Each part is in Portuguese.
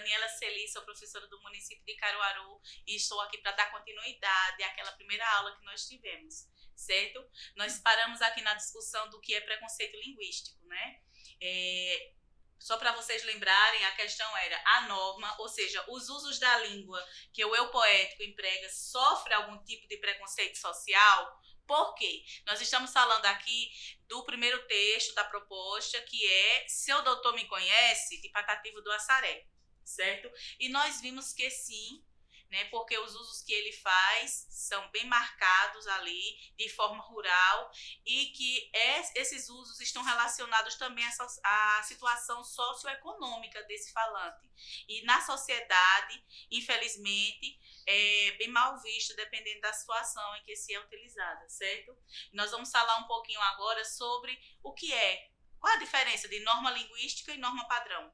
Daniela Celi, sou professora do município de Caruaru e estou aqui para dar continuidade àquela primeira aula que nós tivemos, certo? Nós paramos aqui na discussão do que é preconceito linguístico, né? Só para vocês lembrarem, a questão era a norma, ou seja, os usos da língua que o eu poético emprega sofre algum tipo de preconceito social? Por quê? Nós estamos falando aqui do primeiro texto da proposta, que é Seu Doutor Me Conhece, de Patativa do Assaré, certo? E nós vimos que sim, né, porque os usos que ele faz são bem marcados ali, de forma rural, e que esses usos estão relacionados também à situação socioeconômica desse falante. E na sociedade, infelizmente, é bem mal visto, dependendo da situação em que se é utilizada, certo? Nós vamos falar um pouquinho agora sobre o que é, qual a diferença de norma linguística e norma padrão.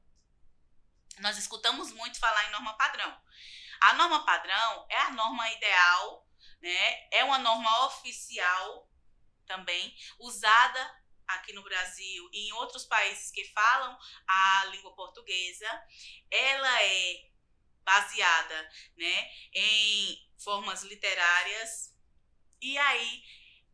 Nós escutamos muito falar em norma padrão. A norma padrão é a norma ideal, né? É uma norma oficial também, usada aqui no Brasil e em outros países que falam a língua portuguesa. Ela é baseada, né, em formas literárias, e aí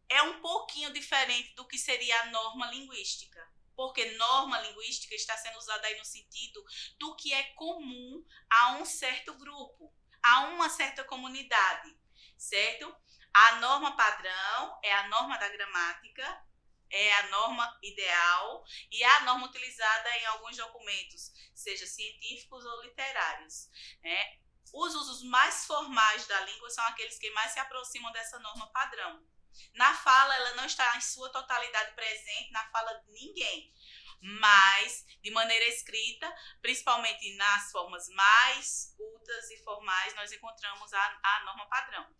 é um pouquinho diferente do que seria a norma linguística, porque norma linguística está sendo usada aí no sentido do que é comum a um certo grupo, a uma certa comunidade, certo? A norma padrão é a norma da gramática, é a norma ideal e é a norma utilizada em alguns documentos, seja científicos ou literários, né? Os usos mais formais da língua são aqueles que mais se aproximam dessa norma padrão. Na fala, ela não está em sua totalidade presente na fala de ninguém, mas de maneira escrita, principalmente nas formas mais cultas e formais, nós encontramos a norma padrão,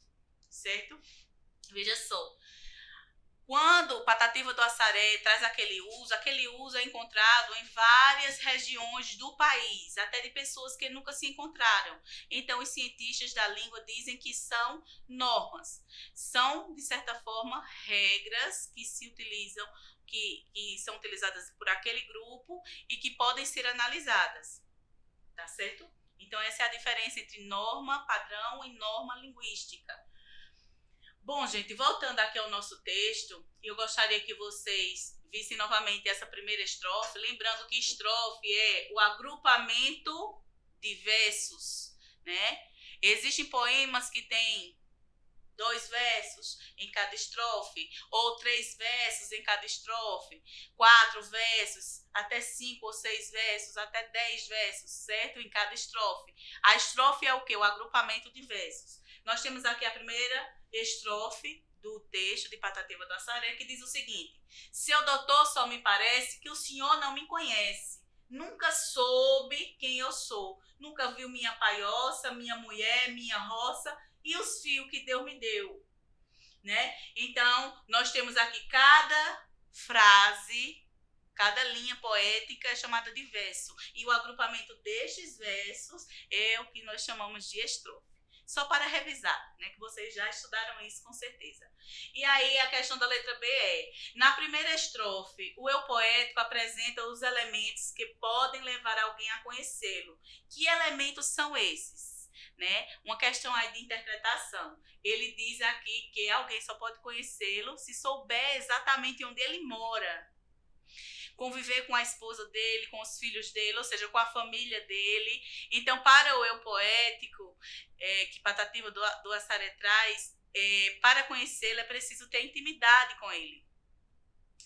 certo? Veja só, quando o Patativa do Assaré traz aquele uso é encontrado em várias regiões do país, até de pessoas que nunca se encontraram. Então, os cientistas da língua dizem que são normas, são, de certa forma, regras que se utilizam, que são utilizadas por aquele grupo e que podem ser analisadas, tá certo? Então, essa é a diferença entre norma padrão e norma linguística. Bom, gente, voltando aqui ao nosso texto, eu gostaria que vocês vissem novamente essa primeira estrofe, lembrando que estrofe é o agrupamento de versos, né? Existem poemas que têm 2 versos em cada estrofe, ou 3 versos em cada estrofe, 4 versos, até 5 ou 6 versos, até 10 versos, certo? Em cada estrofe. A estrofe é o quê? O agrupamento de versos. Nós temos aqui a primeira estrofe do texto de Patativa do Assaré, que diz o seguinte: Seu doutor, só me parece que o senhor não me conhece. Nunca soube quem eu sou. Nunca viu minha paioça, minha mulher, minha roça e os fios que Deus me deu, né? Então, nós temos aqui cada frase, cada linha poética é chamada de verso. E o agrupamento destes versos é o que nós chamamos de estrofe. Só para revisar, né, que vocês já estudaram isso com certeza. E aí a questão da letra B é: na primeira estrofe, o eu poético apresenta os elementos que podem levar alguém a conhecê-lo. Que elementos são esses? Né? Uma questão aí de interpretação. Ele diz aqui que alguém só pode conhecê-lo se souber exatamente onde ele mora, conviver com a esposa dele, com os filhos dele, ou seja, com a família dele. Então, para o eu poético, que Patativa do Assaré traz, para conhecê-lo é preciso ter intimidade com ele,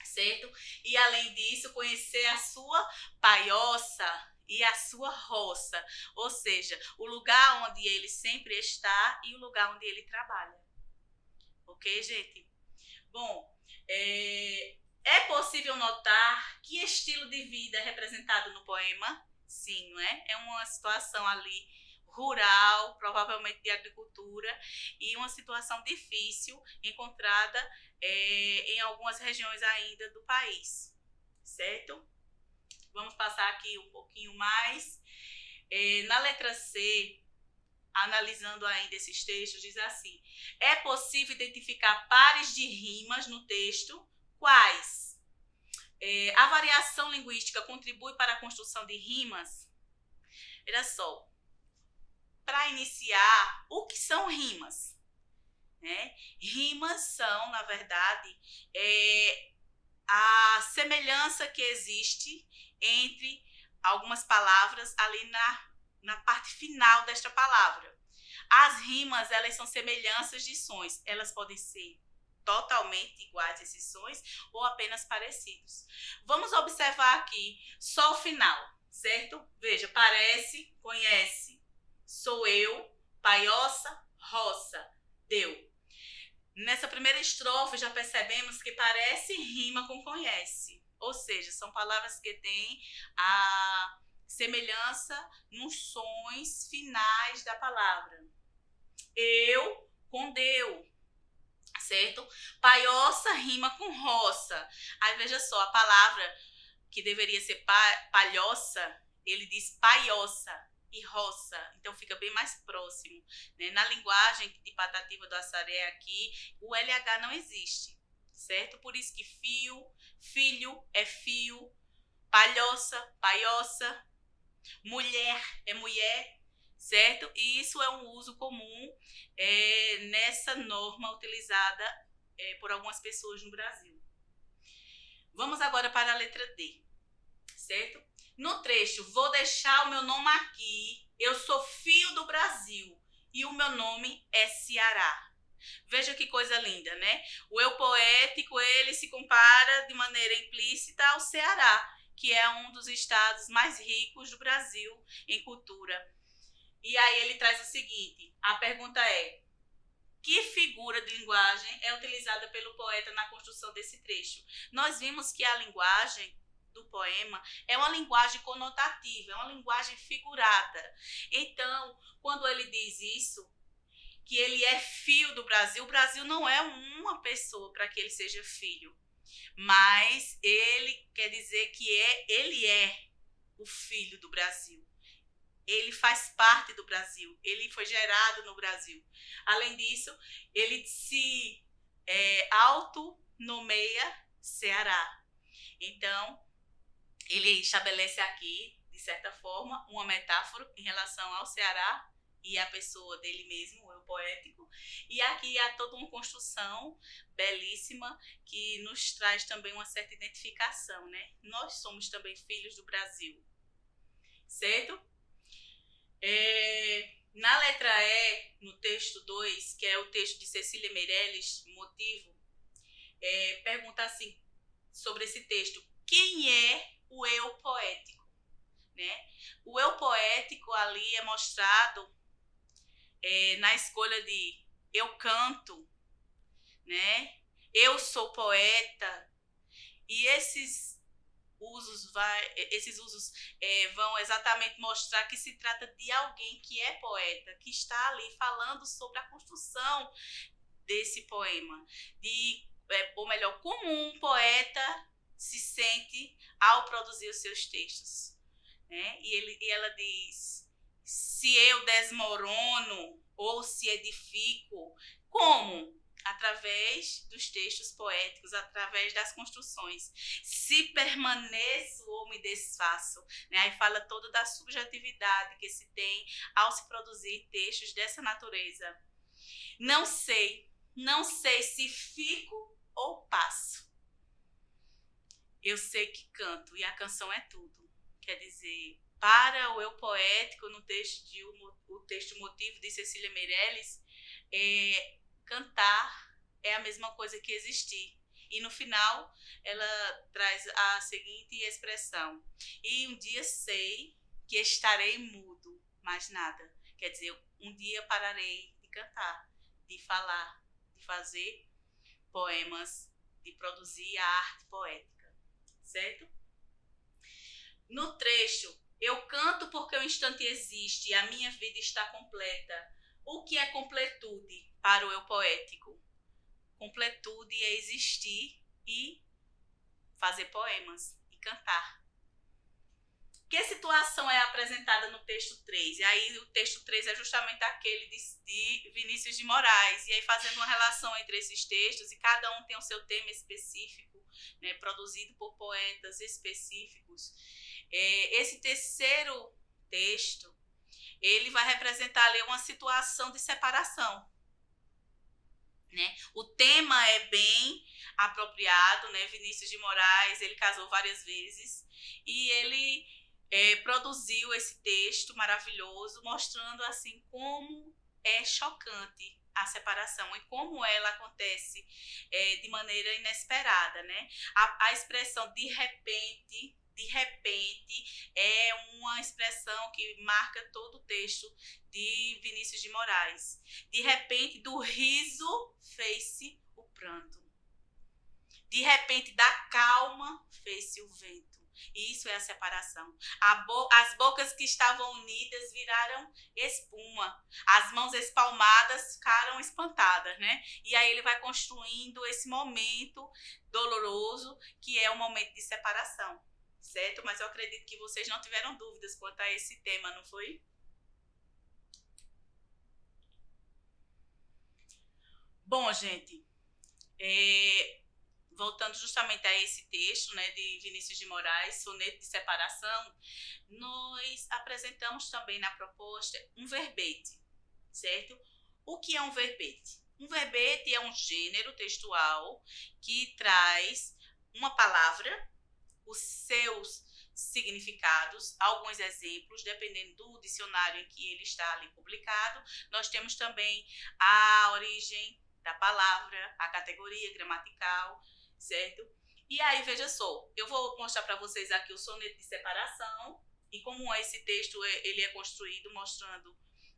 certo? E, além disso, conhecer a sua paioça e a sua roça, ou seja, o lugar onde ele sempre está e o lugar onde ele trabalha. Ok, gente? Bom, é possível notar que estilo de vida é representado no poema? Sim, não é? É uma situação ali rural, provavelmente de agricultura, e uma situação difícil encontrada em algumas regiões ainda do país, certo? Vamos passar aqui um pouquinho mais. Na letra C, analisando ainda esses textos, diz assim: é possível identificar pares de rimas no texto? Quais? A variação linguística contribui para a construção de rimas? Olha só, para iniciar, o que são rimas? Né? Rimas são, na verdade, a semelhança que existe entre algumas palavras ali na parte final desta palavra. As rimas, elas são semelhanças de sons. Elas podem ser totalmente iguais a esses sons ou apenas parecidos. Vamos observar aqui só o final, certo? Veja, parece, conhece, sou eu, paioça, roça, deu. Nessa primeira estrofe já percebemos que parece rima com conhece. Ou seja, são palavras que têm a semelhança nos sons finais da palavra. Eu com deu, certo? Paioça rima com roça. Aí veja só, a palavra que deveria ser palhoça, ele diz paioça e roça, então fica bem mais próximo, né? Na linguagem de Patativa do Assaré aqui, o LH não existe, certo? Por isso que fio, filho é fio, palhoça, paioça, mulher é mulher, certo? E isso é um uso comum nessa norma utilizada por algumas pessoas no Brasil. Vamos agora para a letra D, certo? No trecho, vou deixar o meu nome aqui, eu sou filho do Brasil e o meu nome é Ceará. Veja que coisa linda, né? O eu poético, ele se compara de maneira implícita ao Ceará, que é um dos estados mais ricos do Brasil em cultura. E aí ele traz o seguinte, a pergunta é: que figura de linguagem é utilizada pelo poeta na construção desse trecho? Nós vimos que a linguagem do poema é uma linguagem conotativa, é uma linguagem figurada. Então, quando ele diz isso, que ele é filho do Brasil, o Brasil não é uma pessoa para que ele seja filho, mas ele quer dizer que ele é o filho do Brasil. Ele faz parte do Brasil, ele foi gerado no Brasil. Além disso, ele se autonomeia Ceará. Então, ele estabelece aqui, de certa forma, uma metáfora em relação ao Ceará e a pessoa dele mesmo, o eu poético. E aqui há toda uma construção belíssima que nos traz também uma certa identificação, né? Nós somos também filhos do Brasil, certo? Na letra E, no texto 2, que é o texto de Cecília Meirelles, Motivo, pergunta assim sobre esse texto: quem é o eu poético? Né? O eu poético ali é mostrado na escolha de eu canto, né? Eu sou poeta, e esses usos vão exatamente mostrar que se trata de alguém que é poeta, que está ali falando sobre a construção desse poema, ou melhor, como um poeta se sente ao produzir os seus textos, né? E ela diz: se eu desmorono ou se edifico, como? Através dos textos poéticos, através das construções. Se permaneço ou me desfaço, né? Aí fala toda da subjetividade que se tem ao se produzir textos dessa natureza. Não sei se fico ou passo. Eu sei que canto e a canção é tudo. Quer dizer, para o eu poético, no texto o texto Motivo de Cecília Meirelles, cantar é a mesma coisa que existir. E no final, ela traz a seguinte expressão: e um dia sei que estarei mudo, mais nada. Quer dizer, um dia pararei de cantar, de falar, de fazer poemas, de produzir a arte poética, certo? No trecho, eu canto porque o instante existe e a minha vida está completa. O que é completude para o eu poético? Completude é existir e fazer poemas e cantar. Que situação é apresentada no texto 3? E aí o texto 3 é justamente aquele de Vinícius de Moraes. E aí fazendo uma relação entre esses textos, e cada um tem o seu tema específico, né, produzido por poetas específicos. Esse terceiro texto, ele vai representar ali uma situação de separação, né? O tema é bem apropriado, né? Vinícius de Moraes, ele casou várias vezes e ele produziu esse texto maravilhoso, mostrando assim como é chocante a separação e como ela acontece de maneira inesperada, né? A expressão de repente é uma expressão que marca todo o texto de Vinícius de Moraes. De repente, do riso fez-se o pranto. De repente, da calma fez-se o vento. E isso é a separação. As bocas que estavam unidas viraram espuma. As mãos espalmadas ficaram espantadas, né? E aí ele vai construindo esse momento doloroso, que é o momento de separação, certo? Mas eu acredito que vocês não tiveram dúvidas quanto a esse tema, não foi? Bom, gente, voltando justamente a esse texto, né, de Vinícius de Moraes, Soneto de Separação, nós apresentamos também na proposta um verbete, certo? O que é um verbete? Um verbete é um gênero textual que traz uma palavra, os seus significados, alguns exemplos, dependendo do dicionário em que ele está ali publicado. Nós temos também a origem da palavra, a categoria gramatical, certo? E aí, veja só, eu vou mostrar para vocês aqui o soneto de separação e como esse texto ele é construído mostrando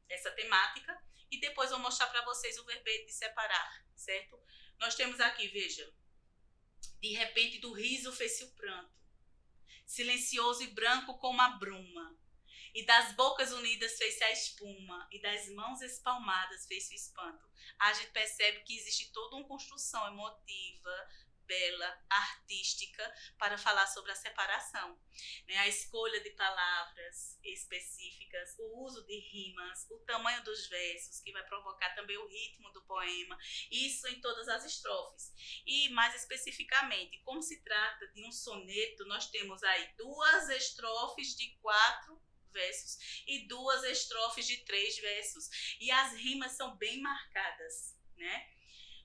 essa temática. E depois eu vou mostrar para vocês o verbete de separar, certo? Nós temos aqui, veja, de repente do riso fez-se o pranto, silencioso e branco como a bruma, e das bocas unidas fez-se a espuma, e das mãos espalmadas fez-se o espanto. A gente percebe que existe toda uma construção emotiva, bela, artística, para falar sobre a separação, né? A escolha de palavras específicas, o uso de rimas, o tamanho dos versos, que vai provocar também o ritmo do poema, isso em todas as estrofes. E mais especificamente, como se trata de um soneto, nós temos aí 2 estrofes de 4 versos e 2 estrofes de 3 versos, e as rimas são bem marcadas, né?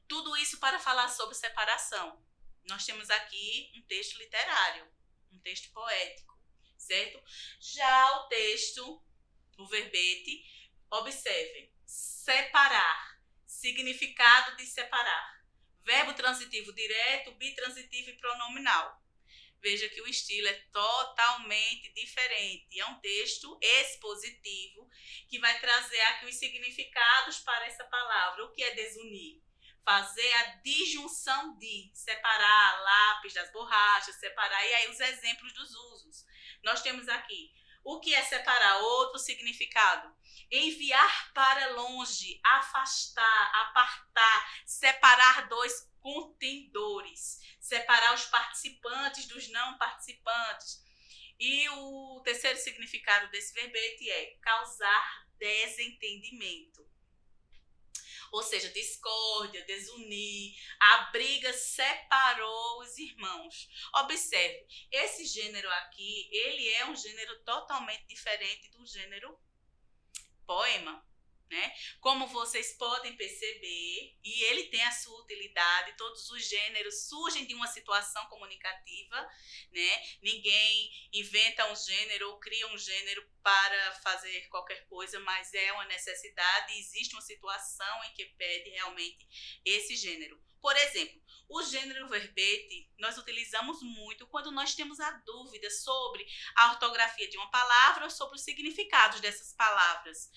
Tudo isso para falar sobre separação. Nós temos aqui um texto literário, um texto poético, certo? Já o texto, o verbete, observem, separar, significado de separar, verbo transitivo direto, bitransitivo e pronominal. Veja que o estilo é totalmente diferente. É um texto expositivo que vai trazer aqui os significados para essa palavra. O que é desunir? Fazer a disjunção de, separar lápis das borrachas, separar, e aí os exemplos dos usos. Nós temos aqui, o que é separar? Outro significado. Enviar para longe, afastar, apartar, separar 2 contendores, separar os participantes dos não participantes. E o terceiro significado desse verbete é causar desentendimento. Ou seja, discórdia, desunir, a briga separou os irmãos. Observe, esse gênero aqui, ele é um gênero totalmente diferente do gênero poema, né? Como vocês podem perceber, e ele tem a sua utilidade, todos os gêneros surgem de uma situação comunicativa, né? Ninguém inventa um gênero ou cria um gênero para fazer qualquer coisa, mas é uma necessidade e existe uma situação em que pede realmente esse gênero. Por exemplo, o gênero verbete nós utilizamos muito quando nós temos a dúvida sobre a ortografia de uma palavra ou sobre os significados dessas palavras.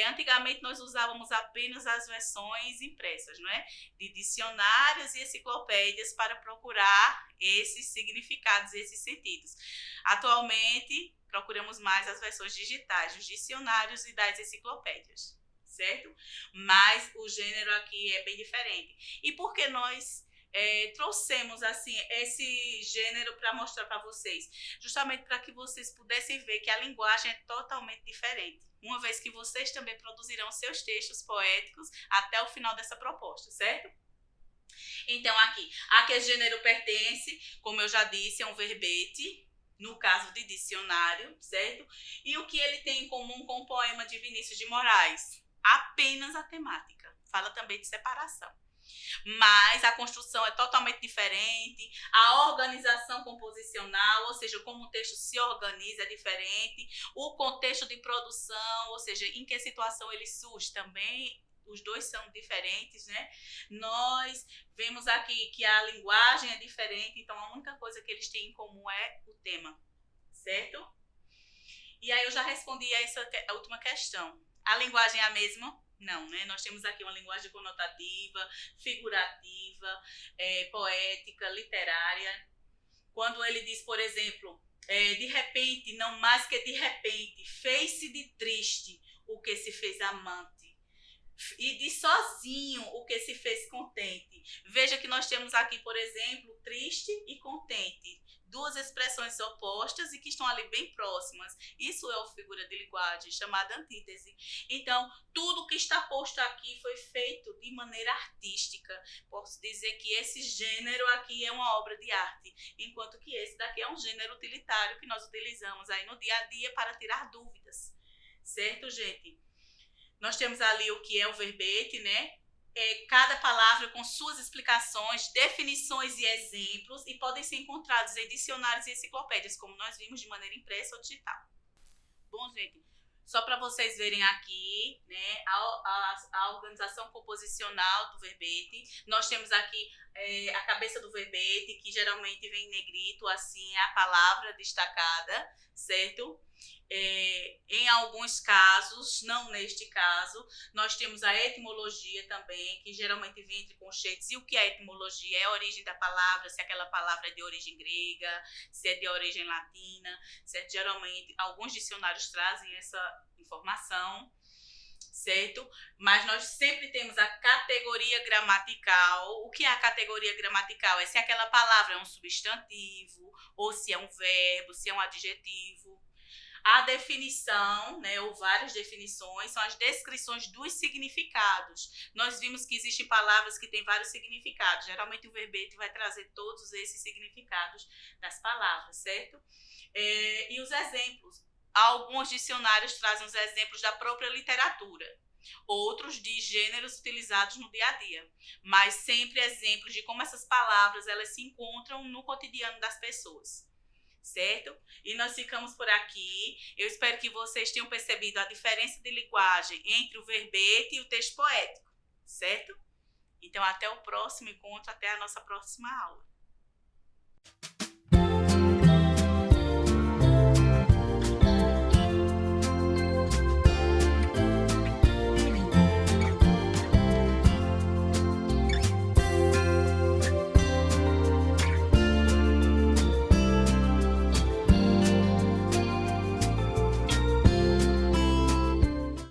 Antigamente nós usávamos apenas as versões impressas, não é? De dicionários e enciclopédias para procurar esses significados, esses sentidos. Atualmente procuramos mais as versões digitais, dos dicionários e das enciclopédias, certo? Mas o gênero aqui é bem diferente. E por que nós trouxemos assim esse gênero para mostrar para vocês? Justamente para que vocês pudessem ver que a linguagem é totalmente diferente, uma vez que vocês também produzirão seus textos poéticos até o final dessa proposta, certo? Então aqui, a que gênero pertence, como eu já disse, é um verbete, no caso de dicionário, certo? E o que ele tem em comum com o poema de Vinícius de Moraes? Apenas a temática. Fala também de separação. Mas a construção é totalmente diferente, a organização composicional, ou seja, como o texto se organiza é diferente, o contexto de produção, ou seja, em que situação ele surge também, os dois são diferentes, né? Nós vemos aqui que a linguagem é diferente, então a única coisa que eles têm em comum é o tema, certo? E aí eu já respondi a essa última questão. A linguagem é a mesma? Não, né? Nós temos aqui uma linguagem conotativa, figurativa, poética, literária. Quando ele diz, por exemplo, de repente, não mais que de repente, fez-se de triste o que se fez amante. E de sozinho o que se fez contente. Veja que nós temos aqui, por exemplo, triste e contente. Duas expressões opostas e que estão ali bem próximas. Isso é uma figura de linguagem chamada antítese. Então, tudo que está posto aqui foi feito de maneira artística. Posso dizer que esse gênero aqui é uma obra de arte, enquanto que esse daqui é um gênero utilitário que nós utilizamos aí no dia a dia para tirar dúvidas. Certo, gente? Nós temos ali o que é o verbete, né? Cada palavra com suas explicações, definições e exemplos, e podem ser encontrados em dicionários e enciclopédias, como nós vimos de maneira impressa ou digital. Bom, gente, só para vocês verem aqui, né, a organização composicional do verbete. Nós temos aqui a cabeça do verbete, que geralmente vem em negrito, assim, é a palavra destacada, certo? Em alguns casos, não neste caso, nós temos a etimologia também, que geralmente vem entre conchetes. E o que é etimologia? É a origem da palavra, se aquela palavra é de origem grega, se é de origem latina, certo? Geralmente, alguns dicionários trazem essa informação, certo? Mas nós sempre temos a categoria gramatical. O que é a categoria gramatical? É se aquela palavra é um substantivo, ou se é um verbo, se é um adjetivo. A definição, né, ou várias definições, são as descrições dos significados. Nós vimos que existem palavras que têm vários significados. Geralmente o verbete vai trazer todos esses significados das palavras, certo? E os exemplos. Alguns dicionários trazem os exemplos da própria literatura. Outros de gêneros utilizados no dia a dia. Mas sempre exemplos de como essas palavras elas se encontram no cotidiano das pessoas. Certo? E nós ficamos por aqui. Eu espero que vocês tenham percebido a diferença de linguagem entre o verbete e o texto poético, certo? Então, até o próximo encontro, até a nossa próxima aula.